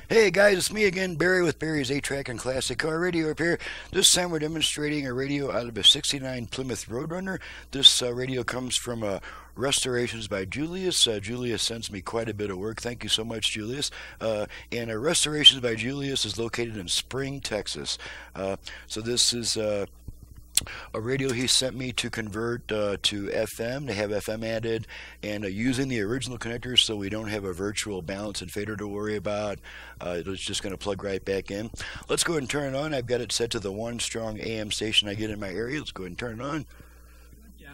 Hey guys, it's me again, Barry with Barry's 8-Track and Classic Car Radio up here. This time we're demonstrating a radio out of a 69 Plymouth Roadrunner. This radio comes from Restorations by Julius. Julius sends me quite a bit of work. Thank you so much, Julius. And Restorations by Julius is located in Spring, Texas. So this is a radio he sent me to convert to FM, to have FM added, and using the original connectors so we don't have a virtual balance and fader to worry about. It's just going to plug right back in. Let's go ahead and turn it on. I've got it set to the one strong AM station I get in my area. Let's go ahead and turn it on.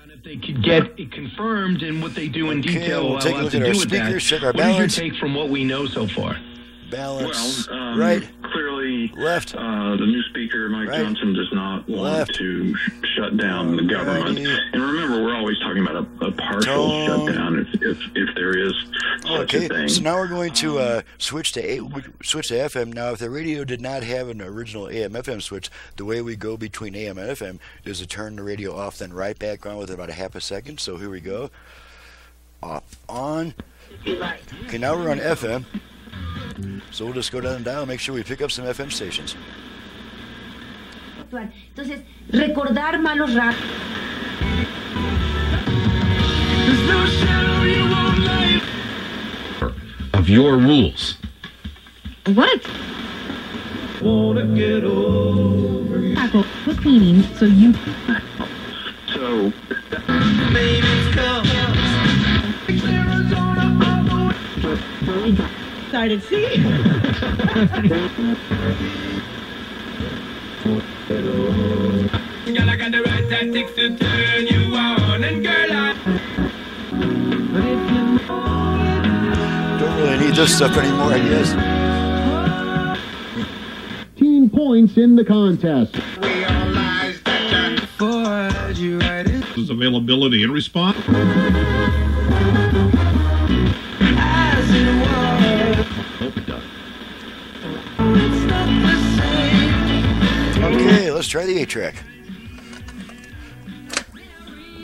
If they could get it confirmed and what they do in detail, we'll take a look at our speakers, check our balance. What do you take from what we know so far? Balance, well, right, clearly, left, the new speaker, Mike right, Johnson, does not want left, to shut down the government. And remember, we're always talking about a partial shutdown if there is such a thing. So now we're going to switch to FM. Now, if the radio did not have an original AM/FM switch, the way we go between AM and FM is to turn the radio off, then right back on with about a half a second. So here we go. Off, on. Okay, now we're on FM. So we'll just go down and dial, make sure we pick up some FM stations. Entonces, recordar malos ratos. Of your rules. What? Wanna get over you. Tackle with cleaning, so you. So, Started seeing. Girl, I got the right tactics to turn you on, and girl, Don't really need this stuff anymore, I guess. 15 points in the contest. realize that before you write it. His availability and response. As it was, Hope it does. it's not the same. Okay, let's try the 8-track.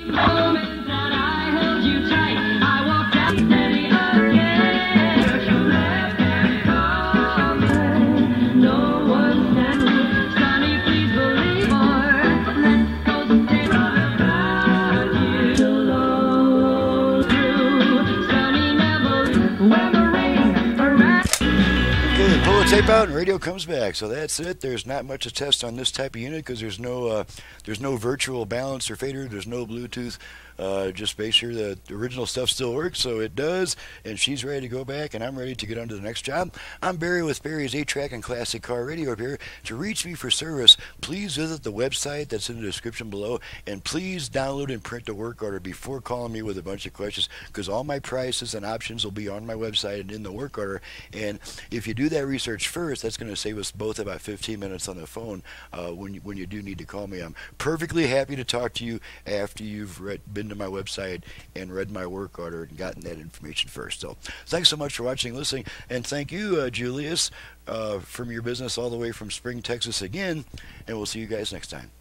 Moment that I held you tight, I walked out steady again. You left and gone. No one can. Sonny, please believe more. Let's go stay around you. Alone through. Sonny never. When the rain around. Okay, pull the tape out and radio comes back. So that's it. There's not much to test on this type of unit because there's no virtual balance or fader. There's no Bluetooth. Just make sure that the original stuff still works, so it does, and she's ready to go back, and I'm ready to get on to the next job. I'm Barry with Barry's 8-Track and Classic Car Radio up here. To reach me for service, please visit the website that's in the description below, and please download and print the work order before calling me with a bunch of questions, because all my prices and options will be on my website and in the work order, and if you do that research first, that's going to save us both about 15 minutes on the phone when you do need to call me. I'm perfectly happy to talk to you after you've been to my website and read my work order and gotten that information first. So thanks so much for watching, listening, and thank you, Julius, from your business all the way from Spring, Texas again, and we'll see you guys next time.